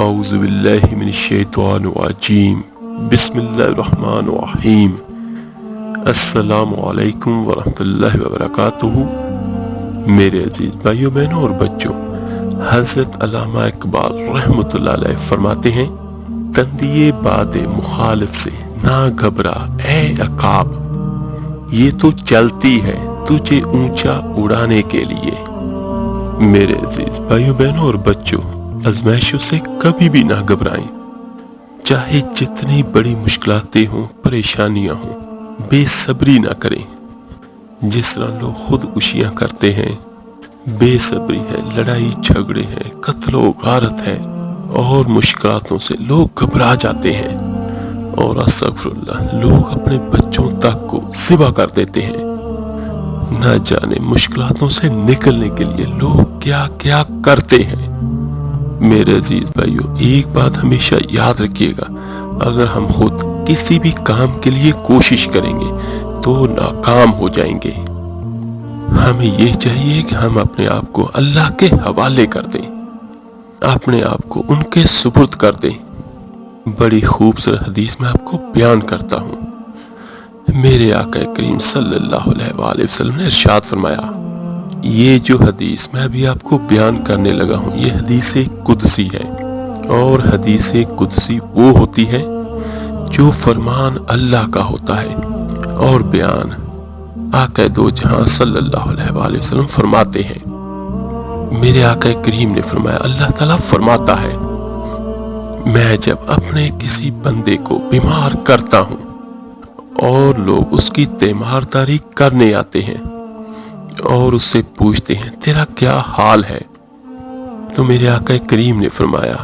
اعوذ باللہ من الشیطان الرجیم بسم اللہ الرحمن الرحیم السلام علیکم ورحمۃ اللہ وبرکاتہ۔ میرے عزیز بھائیوں بہنوں اور بچوں، حضرت علامہ اقبال رحمۃ اللہ علیہ فرماتے ہیں، تندیے باد مخالف سے نہ گھبرا اے عقاب، یہ تو چلتی ہے تجھے اونچا اڑانے کے لیے۔ میرے عزیز بھائیوں بہنوں اور بچوں، آزمائشوں سے کبھی بھی نہ گھبرائیں، چاہے جتنی بڑی مشکلاتیں ہوں، پریشانیاں ہوں، بے صبری نہ کریں۔ جس طرح لوگ خودکشیاں کرتے ہیں، بے صبری ہے، لڑائی جھگڑے ہیں، قتل و غارت ہے، اور مشکلاتوں سے لوگ گھبرا جاتے ہیں، اور استغفر اللہ، لوگ اپنے بچوں تک کو ذبح کر دیتے ہیں۔ نہ جانے مشکلاتوں سے نکلنے کے لیے لوگ کیا کیا کرتے ہیں۔ میرے عزیز بھائیوں، ایک بات ہمیشہ یاد رکھیے گا، اگر ہم خود کسی بھی کام کے لیے کوشش کریں گے تو ناکام ہو جائیں گے۔ ہمیں یہ چاہیے کہ ہم اپنے آپ کو اللہ کے حوالے کر دیں، اپنے آپ کو ان کے سپرد کر دیں۔ بڑی خوبصورت حدیث میں آپ کو بیان کرتا ہوں۔ میرے آقا کریم صلی اللہ علیہ وآلہ وسلم نے ارشاد فرمایا، یہ جو حدیث میں ابھی آپ کو بیان کرنے لگا ہوں، یہ حدیث قدسی ہے، اور حدیث قدسی وہ ہوتی ہے جو فرمان اللہ کا ہوتا ہے، اور بیان آقا دو جہاں صلی اللہ علیہ وآلہ وسلم فرماتے ہیں۔ میرے آقا کریم نے فرمایا، اللہ تعالیٰ فرماتا ہے، میں جب اپنے کسی بندے کو بیمار کرتا ہوں اور لوگ اس کی تیمارداری کرنے آتے ہیں اور اس سے پوچھتے ہیں تیرا کیا حال ہے، تو میرے آقا کریم نے فرمایا،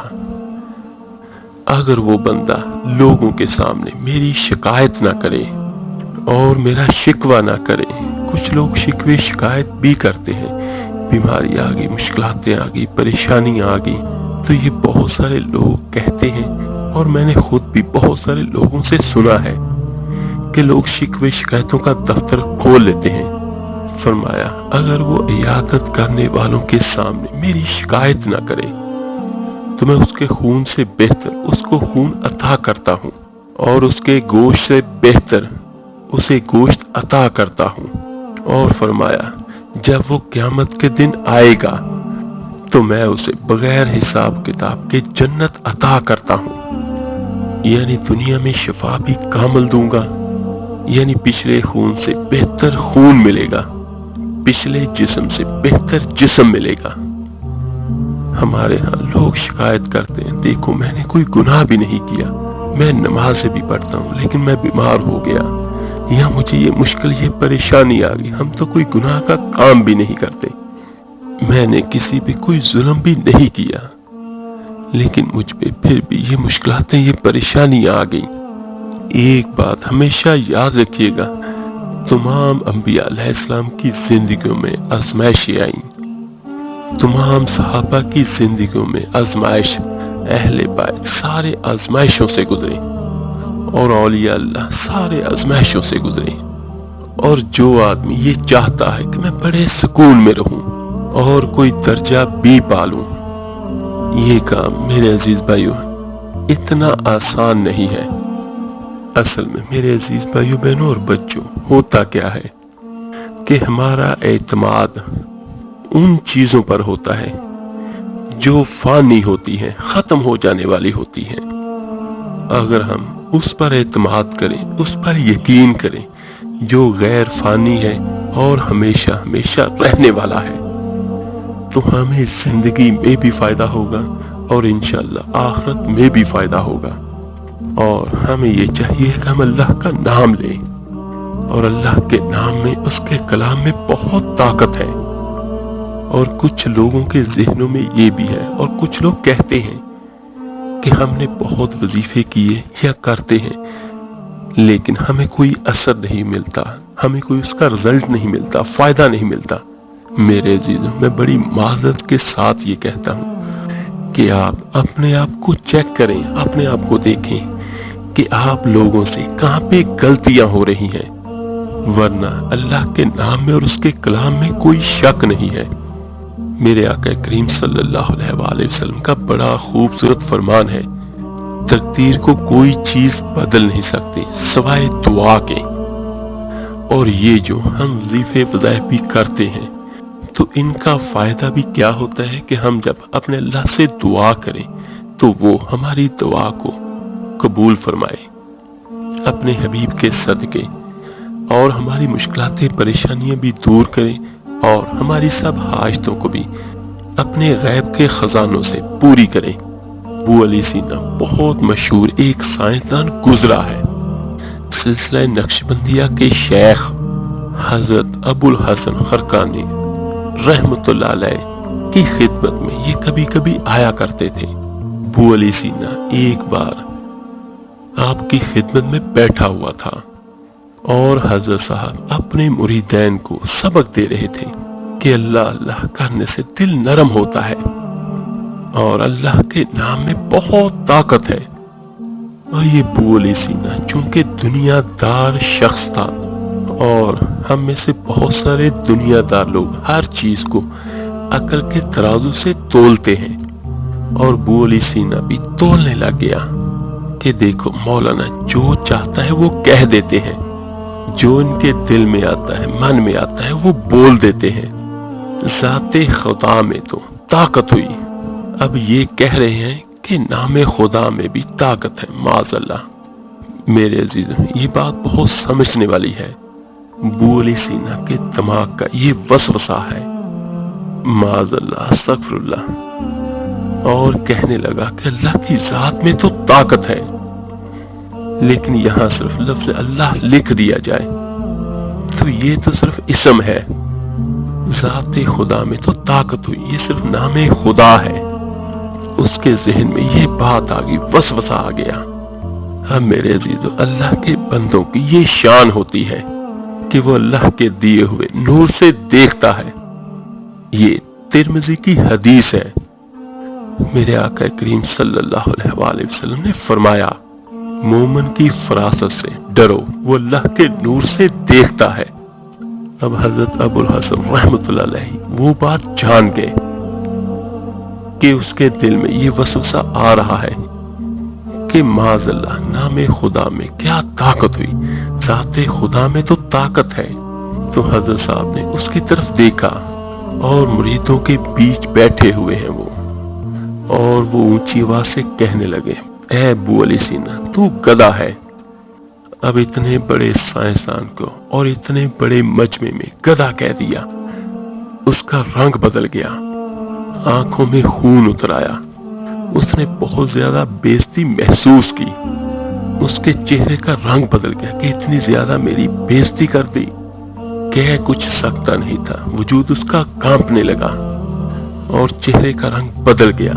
اگر وہ بندہ لوگوں کے سامنے میری شکایت نہ کرے اور میرا شکوہ نہ کرے، کچھ لوگ شکوے شکایت بھی کرتے ہیں، بیماری آ گئی، مشکلاتیں آ گئی، پریشانیاں آ گئی، تو یہ بہت سارے لوگ کہتے ہیں، اور میں نے خود بھی بہت سارے لوگوں سے سنا ہے کہ لوگ شکوے شکایتوں کا دفتر کھول لیتے ہیں۔ فرمایا، اگر وہ عیادت کرنے والوں کے سامنے میری شکایت نہ کرے تو میں اس کے خون سے بہتر اس کو خون عطا کرتا ہوں، اور اس کے گوشت سے بہتر اسے گوشت عطا کرتا ہوں، اور فرمایا، جب وہ قیامت کے دن آئے گا تو میں اسے بغیر حساب کتاب کے جنت عطا کرتا ہوں، یعنی دنیا میں شفا بھی کامل دوں گا، یعنی پچھلے خون سے بہتر خون ملے گا، پچھلے جسم سے بہتر جسم ملے گا۔ ہمارے ہاں لوگ شکایت کرتے ہیں، دیکھو میں نے کوئی گناہ بھی نہیں کیا، میں نمازیں بھی پڑھتا ہوں، لیکن میں بیمار ہو گیا، یا مجھے یہ مشکل، یہ پریشانی آ گئی، ہم تو کوئی گناہ کا کام بھی نہیں کرتے، میں نے کسی پہ کوئی ظلم بھی نہیں کیا، لیکن مجھ پہ پھر بھی یہ مشکلاتیں، یہ پریشانیاں آ گئیں۔ ایک بات ہمیشہ یاد رکھیے گا، تمام انبیاء علیہ السلام کی زندگیوں میں آزمائشیں آئیں، تمام صحابہ کی زندگیوں میں آزمائش، اہل بیت سارے آزمائشوں سے گزرے، اور اولیاء اللہ سارے آزمائشوں سے گزرے۔ اور جو آدمی یہ چاہتا ہے کہ میں بڑے سکون میں رہوں اور کوئی درجہ بھی پالوں، یہ کام میرے عزیز بھائیوں اتنا آسان نہیں ہے۔ اصل میں میرے عزیز بھائیوں بہنوں اور بچوں، ہوتا کیا ہے کہ ہمارا اعتماد ان چیزوں پر ہوتا ہے جو فانی ہوتی ہیں، ختم ہو جانے والی ہوتی ہیں۔ اگر ہم اس پر اعتماد کریں، اس پر یقین کریں جو غیر فانی ہے اور ہمیشہ ہمیشہ رہنے والا ہے، تو ہمیں زندگی میں بھی فائدہ ہوگا، اور انشاءاللہ آخرت میں بھی فائدہ ہوگا۔ اور ہمیں یہ چاہیے کہ ہم اللہ کا نام لیں، اور اللہ کے نام میں، اس کے کلام میں بہت طاقت ہے۔ اور کچھ لوگوں کے ذہنوں میں یہ بھی ہے، اور کچھ لوگ کہتے ہیں کہ ہم نے بہت وظیفے کیے یا کرتے ہیں، لیکن ہمیں کوئی اثر نہیں ملتا، ہمیں کوئی اس کا رزلٹ نہیں ملتا، فائدہ نہیں ملتا۔ میرے عزیزوں، میں بڑی معذرت کے ساتھ یہ کہتا ہوں کہ آپ اپنے آپ کو چیک کریں، اپنے آپ کو دیکھیں کہ آپ لوگوں سے کہاں پہ غلطیاں ہو رہی ہیں، ورنہ اللہ کے نام میں اور اس کے کلام میں کوئی شک نہیں ہے۔ میرے آقا کریم صلی اللہ علیہ وآلہ وسلم کا بڑا خوبصورت فرمان ہے، تقدیر کو کوئی چیز بدل نہیں سکتی سوائے دعا کے۔ اور یہ جو ہم وظیفے وظائف بھی کرتے ہیں تو ان کا فائدہ بھی کیا ہوتا ہے کہ ہم جب اپنے اللہ سے دعا کریں تو وہ ہماری دعا کو قبول فرمائے اپنے حبیب کے صدقے، اور ہماری مشکلات پریشانیاں بھی دور کریں، اور ہماری سب حاجتوں کو بھی اپنے غیب کے خزانوں سے پوری کریں۔ ابو علی سینا بہت مشہور ایک سائنسدان گزرا ہے۔ سلسلہ نقشبندیہ کے شیخ حضرت ابو الحسن خرقانی رحمۃ اللہ علیہ کی خدمت میں یہ کبھی کبھی آیا کرتے تھے۔ ابو علی سینا ایک بار آپ کی خدمت میں بیٹھا ہوا تھا اور حضرت صاحب اپنے مریدین کو سبق دے رہے تھے کہ اللہ اللہ کرنے سے دل نرم ہوتا ہے اور اللہ کے نام میں بہت طاقت ہے۔ اور یہ ابو علی سینا چونکہ دنیا دار شخص تھا، اور ہم میں سے بہت سارے دنیا دار لوگ ہر چیز کو عقل کے ترازو سے تولتے ہیں، اور ابو علی سینا بھی تولنے لگ گیا کہ دیکھو مولانا جو چاہتا ہے وہ کہہ دیتے ہیں، جو ان کے دل میں آتا ہے من میں آتا ہے وہ بول دیتے ہیں، ذات خدا میں تو طاقت ہوئی۔ اب یہ کہہ رہے ہیں کہ نام خدا میں بھی طاقت ہے، معاذ اللہ۔ میرے عزیزوں یہ بات بہت سمجھنے والی ہے۔ ابو علی سینا کے دماغ کا یہ وسوسہ ہے، معاذ اللہ، استغفر اللہ، اور کہنے لگا کہ اللہ کی ذات میں تو طاقت ہے، لیکن یہاں صرف لفظ اللہ لکھ دیا جائے تو یہ تو صرف اسم ہے، ذات خدا میں تو طاقت ہوئی، یہ صرف نام خدا ہے۔ اس کے ذہن میں یہ بات آ گئی، وسوسہ آ گیا۔ اب میرے عزیزو اللہ کے بندوں کی یہ شان ہوتی ہے کہ وہ اللہ کے دیے ہوئے نور سے دیکھتا ہے۔ یہ ترمذی کی حدیث ہے۔ میرے آقا کریم صلی اللہ علیہ وآلہ وسلم نے فرمایا، مومن کی فراست سے ڈرو، وہ اللہ کے نور سے دیکھتا ہے۔ اب حضرت ابو الحسن رحمۃ اللہ علیہ وہ بات جان گئے کہ اس کے دل میں یہ وسوسہ آ رہا ہے کہ معاذ اللہ نام خدا میں کیا طاقت ہوئی، ذات خدا میں تو طاقت ہے۔ تو حضرت صاحب نے اس کی طرف دیکھا اور مریدوں کے بیچ بیٹھے ہوئے ہیں وہ، اور وہ اونچی آواز سے کہنے لگے، اے ابو علی سینا تو گدھا ہے۔ اب اتنے بڑے سائنسدان کو اور اتنے بڑے مجمع میں گدھا کہہ دیا۔ اس کا رنگ بدل گیا، آنکھوں میں خون اتر آیا، اس نے بہت زیادہ بےعزتی محسوس کی، اس کے چہرے کا رنگ بدل گیا کہ اتنی زیادہ میری بےعزتی کر دی۔ کہہ کچھ سکتا نہیں تھا، وجود اس کا کانپنے لگا اور چہرے کا رنگ بدل گیا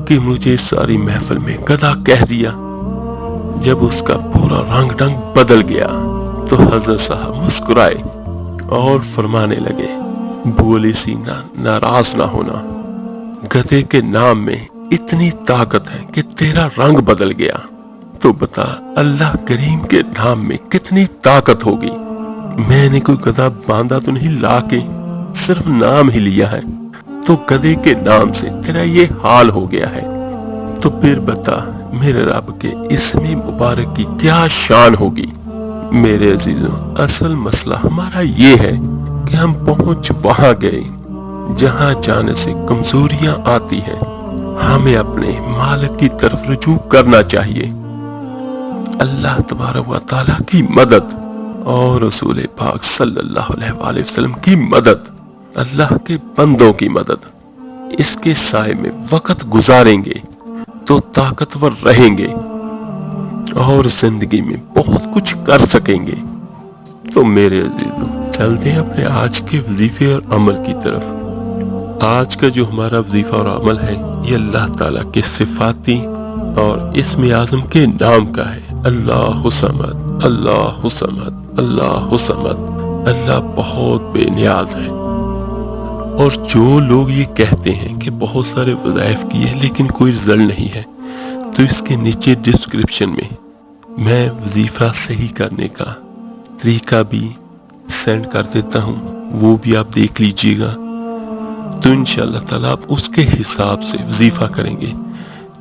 کہ مجھے ساری محفل میں گدھا کہہ دیا۔ جب اس کا پورا رنگ ڈنگ بدل گیا تو حضرت صاحب مسکرائے اور فرمانے لگے، ابو علی سینا ناراض نہ ہونا، گدھے کے نام میں اتنی طاقت ہے کہ تیرا رنگ بدل گیا، تو بتا اللہ کریم کے نام میں کتنی طاقت ہوگی۔ میں نے کوئی گدھا باندھا تو نہیں، لا کے صرف نام ہی لیا ہے، تو گدھے کے نام سے تیرا یہ حال ہو گیا ہے، تو پھر بتا میرے رب کے اسم مبارک کی کیا شان ہوگی۔ میرے عزیزوں اصل مسئلہ ہمارا یہ ہے کہ ہم پہنچ وہاں گئے جہاں جانے سے کمزوریاں آتی ہیں۔ ہمیں اپنے مالک کی طرف رجوع کرنا چاہیے، اللہ تبارک و تعالیٰ کی مدد اور رسول پاک صلی اللہ علیہ وآلہ وسلم کی مدد، اللہ کے بندوں کی مدد، اس کے سائے میں وقت گزاریں گے تو طاقتور رہیں گے اور زندگی میں بہت کچھ کر سکیں گے۔ تو میرے عزیزوں چلتے ہیں اپنے آج کے وظیفے اور عمل کی طرف۔ آج کا جو ہمارا وظیفہ اور عمل ہے یہ اللہ تعالیٰ کے صفاتی اور اسم اعظم کے نام کا ہے، اللہ صمد، اللہ صمد، اللہ صمد۔ اللہ بہت بے نیاز ہے۔ اور جو لوگ یہ کہتے ہیں کہ بہت سارے وظائف کیے لیکن کوئی رزلٹ نہیں ہے، تو اس کے نیچے ڈسکرپشن میں وظیفہ صحیح کرنے کا طریقہ بھی سینڈ کر دیتا ہوں، وہ بھی آپ دیکھ لیجئے گا۔ تو انشاءاللہ تعالیٰ آپ اس کے حساب سے وظیفہ کریں گے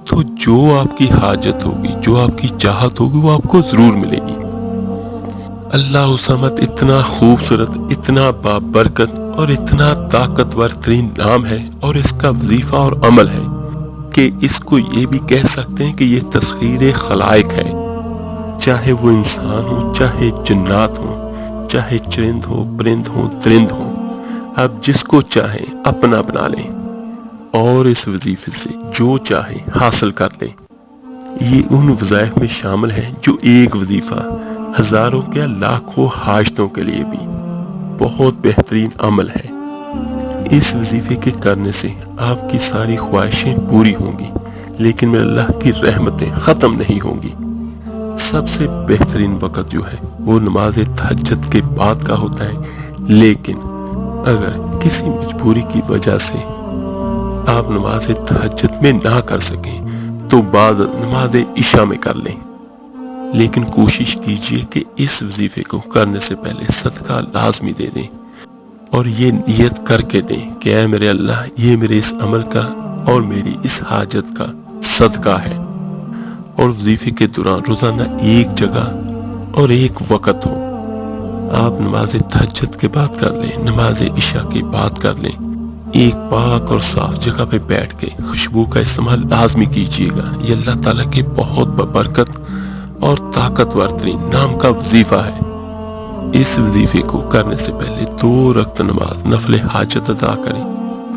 تو جو آپ کی حاجت ہوگی، جو آپ کی چاہت ہوگی، وہ آپ کو ضرور ملے گی۔ اللہ الصمد اتنا خوبصورت، اتنا بابرکت اور اتنا طاقتور ترین نام ہے، اور اس کا وظیفہ اور عمل ہے کہ اس کو یہ بھی کہہ سکتے ہیں کہ یہ تسخیر خلائق ہے، چاہے وہ انسان ہو، چاہے جنات ہوں، چاہے چرند ہو، پرند ہو، درند ہو، آپ جس کو چاہیں اپنا بنا لیں اور اس وظیفے سے جو چاہیں حاصل کر لیں۔ یہ ان وظائف میں شامل ہیں جو ایک وظیفہ ہزاروں کیا لاکھوں حاجتوں کے لیے بھی بہت بہترین عمل ہے۔ اس وظیفے کے کرنے سے آپ کی ساری خواہشیں پوری ہوں گی، لیکن میرے اللہ کی رحمتیں ختم نہیں ہوں گی۔ سب سے بہترین وقت جو ہے وہ نماز تہجد کے بعد کا ہوتا ہے، لیکن اگر کسی مجبوری کی وجہ سے آپ نماز تہجد میں نہ کر سکیں تو بعد نماز عشاء میں کر لیں، لیکن کوشش کیجئے کہ اس وظیفے کو کرنے سے پہلے صدقہ لازمی دے دیں اور یہ نیت کر کے دیں کہ اے میرے اللہ، یہ میرے اس عمل کا اور میری اس حاجت کا صدقہ ہے۔ اور وظیفے کے دوران روزانہ ایک جگہ اور ایک وقت ہو، آپ نماز تہجد کے بعد کر لیں، نماز عشاء کے بعد کر لیں، ایک پاک اور صاف جگہ پہ بیٹھ کے خوشبو کا استعمال لازمی کیجیے گا۔ یہ اللہ تعالیٰ کے بہت ببرکت اور طاقتور ترین نام کا وظیفہ ہے۔ اس وظیفے کو کرنے سے پہلے 2 رکعت نماز نفل حاجت ادا کریں،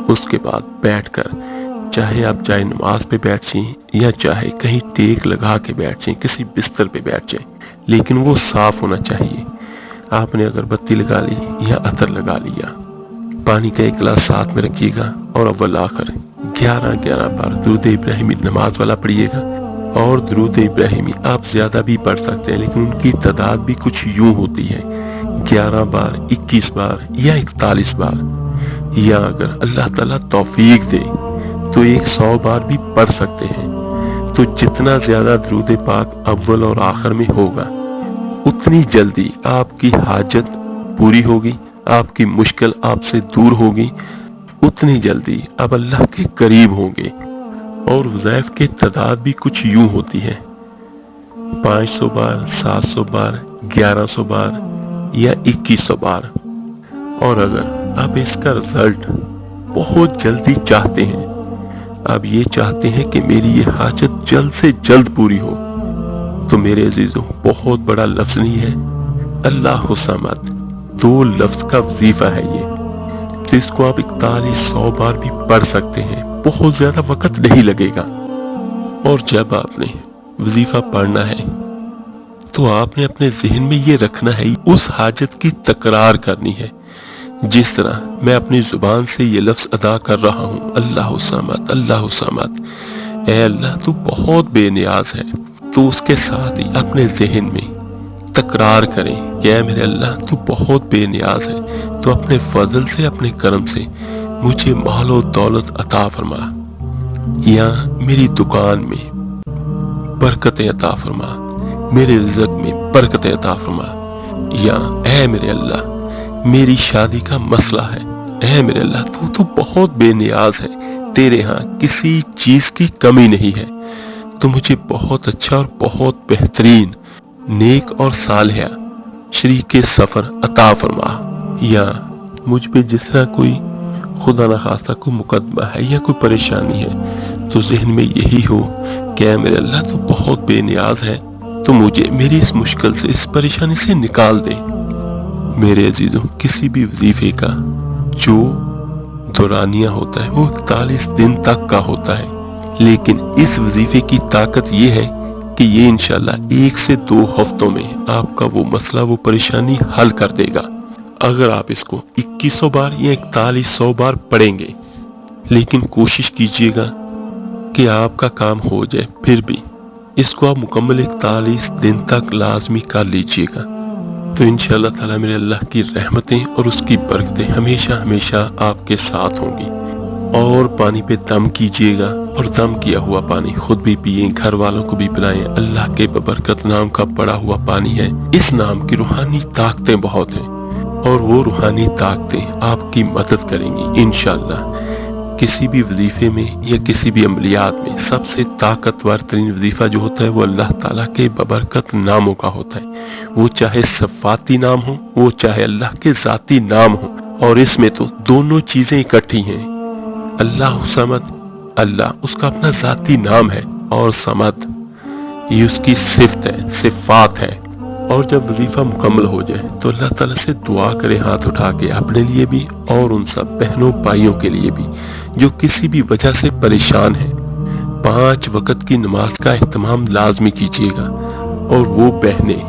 اس کے بعد بیٹھ کر چاہے آپ جائے نماز پہ بیٹھ جائیں یا چاہے کہیں ٹیک لگا کے بیٹھ جائیں، کسی بستر پہ بیٹھ جائیں، لیکن وہ صاف ہونا چاہیے۔ آپ نے اگر بتی لگا لی یا عطر لگا لیا، پانی کا 1 گلاس ساتھ میں رکھیے گا اور اول آخر 11 بار درود ابراہیمی نماز والا پڑھیے گا۔ اور درود ابراہیمی آپ زیادہ بھی پڑھ سکتے ہیں، لیکن ان کی تعداد بھی کچھ یوں ہوتی ہے، 11 بار، 21 بار یا 41 بار، یا اگر اللہ تعالیٰ توفیق دے تو 100 بار بھی پڑھ سکتے ہیں۔ تو جتنا زیادہ درود پاک اول اور آخر میں ہوگا، اتنی جلدی آپ کی حاجت پوری ہوگی، آپ کی مشکل آپ سے دور ہوگی، اتنی جلدی آپ اللہ کے قریب ہوں گے۔ اور وظائف کے تعداد بھی کچھ یوں ہوتی ہے، 500 بار، 700 بار، 1100 بار یا 2100 بار۔ اور اگر آپ اس کا رزلٹ بہت جلدی چاہتے ہیں، آپ یہ چاہتے ہیں کہ میری یہ حاجت جلد سے جلد پوری ہو، تو میرے عزیزوں بہت بڑا لفظ نہیں ہے، اللہ الصمد 2 لفظ کا وظیفہ ہے یہ، تو اس کو آپ 4100 بار بھی پڑھ سکتے ہیں، بہت زیادہ وقت نہیں لگے گا۔ اور جب آپ نے وظیفہ پڑھنا ہے تو آپ نے اپنے ذہن میں یہ رکھنا ہے، اس حاجت کی تکرار کرنی ہے، جس طرح میں اپنی زبان سے یہ لفظ ادا کر رہا ہوں، اللہ الصمد، اللہ الصمد، اے اللہ تو بہت بے نیاز ہے، تو اس کے ساتھ ہی اپنے ذہن میں تکرار کریں کہ اے میرے اللہ تو بہت بے نیاز ہے، تو اپنے فضل سے، اپنے کرم سے مجھے مال و دولت عطا فرما، یا میری دکان میں برکتیں عطا فرما، میرے رزق میں برکتیں عطا فرما، یا اے میرے اللہ میری شادی کا مسئلہ ہے، اے میرے اللہ تو بہت بے نیاز ہے، تیرے ہاں کسی چیز کی کمی نہیں ہے، تو مجھے بہت اچھا اور بہت بہترین نیک اور صالحہ شریک سفر عطا فرما، یا مجھ پہ جس طرح کوئی خدا نخواستہ کوئی مقدمہ ہے یا کوئی پریشانی ہے، تو ذہن میں یہی ہو کہ اے میرے اللہ تو بہت بے نیاز ہے، تو مجھے میری اس مشکل سے، اس پریشانی سے نکال دے۔ میرے عزیزوں، کسی بھی وظیفے کا جو دورانیہ ہوتا ہے وہ 41 دن تک کا ہوتا ہے، لیکن اس وظیفے کی طاقت یہ ہے کہ یہ انشاءاللہ 1 سے 2 ہفتوں میں آپ کا وہ مسئلہ، وہ پریشانی حل کر دے گا، اگر آپ اس کو 2100 بار یا 4100 بار پڑھیں گے۔ لیکن کوشش کیجئے گا کہ آپ کا کام ہو جائے، پھر بھی اس کو آپ مکمل 41 دن تک لازمی کر لیجئے گا، تو انشاءاللہ تعالیٰ میرے اللہ کی رحمتیں اور اس کی برکتیں ہمیشہ ہمیشہ آپ کے ساتھ ہوں گی۔ اور پانی پہ دم کیجئے گا، اور دم کیا ہوا پانی خود بھی پئیں، گھر والوں کو بھی پلائیں، اللہ کے ببرکت نام کا پڑا ہوا پانی ہے، اس نام کی روحانی طاقتیں بہت ہیں، اور وہ روحانی طاقتیں آپ کی مدد کریں گی انشاءاللہ۔ کسی بھی وظیفے میں یا کسی بھی عملیات میں سب سے طاقتور ترین وظیفہ جو ہوتا ہے وہ اللہ تعالیٰ کے ببرکت ناموں کا ہوتا ہے، وہ چاہے صفاتی نام ہو، وہ چاہے اللہ کے ذاتی نام ہو، اور اس میں تو دونوں چیزیں اکٹھی ہیں۔ اللہ صمد، اللہ اس کا اپنا ذاتی نام ہے، اور صمد یہ اس کی صفت ہے، صفات ہے۔ اور جب وظیفہ مکمل ہو جائے تو اللہ تعالیٰ سے دعا کرے ہاتھ اٹھا کے، اپنے لیے بھی اور ان سب بہنوں بھائیوں کے لیے بھی جو کسی بھی وجہ سے پریشان ہیں۔ 5 وقت کی نماز کا اہتمام لازمی کیجیے گا، اور وہ بہنیں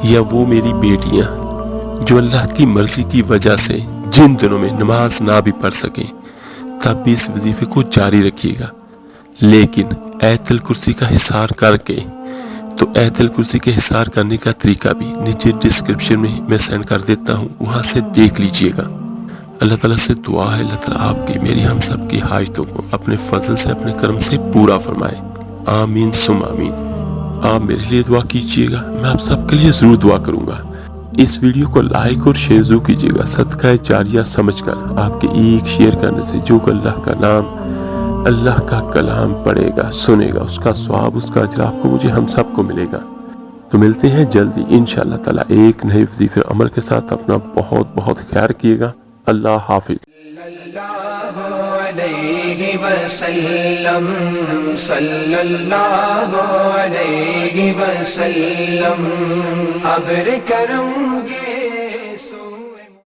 یا وہ میری بیٹیاں جو اللہ کی مرضی کی وجہ سے جن دنوں میں نماز نہ بھی پڑھ سکیں، تب بھی اس وظیفے کو جاری رکھیے گا، لیکن آیت الکرسی کا حصار کر کے۔ تو آیت الکرسی کے حصار کرنے کا طریقہ بھی نیچے ڈسکرپشن میں سینڈ کر دیتا ہوں، وہاں سے دیکھ لیجئے گا۔ اللہ تعالیٰ سے دعا ہے اللہ تعالیٰ آپ کی میری ہم سب کی حاجتوں کو اپنے فضل سے اپنے کرم سے پورا فرمائے، آمین ثم آمین۔ آپ میرے لیے دعا کیجئے گا، میں آپ سب کے لیے ضرور دعا کروں گا۔ اس ویڈیو کو لائک اور شیئر ضرور کیجئے گا، صدقہ جاریہ سمجھ کر۔ آپ کے ایک شیئر کرنے سے جو کہ اللہ کا نام، اللہ کا کلام پڑھے گا، سنے گا، اس کا ثواب، اس کا اجر آپ کو، مجھے، ہم سب کو ملے گا۔ تو ملتے ہیں جلدی انشاءاللہ تعالیٰ ایک نئے وظیفے عمل کے ساتھ۔ اپنا بہت بہت خیال کیے گا۔ اللہ حافظ۔ علیہ وسلم، صلی اللہ علیہ وسلم، ابر کرم گے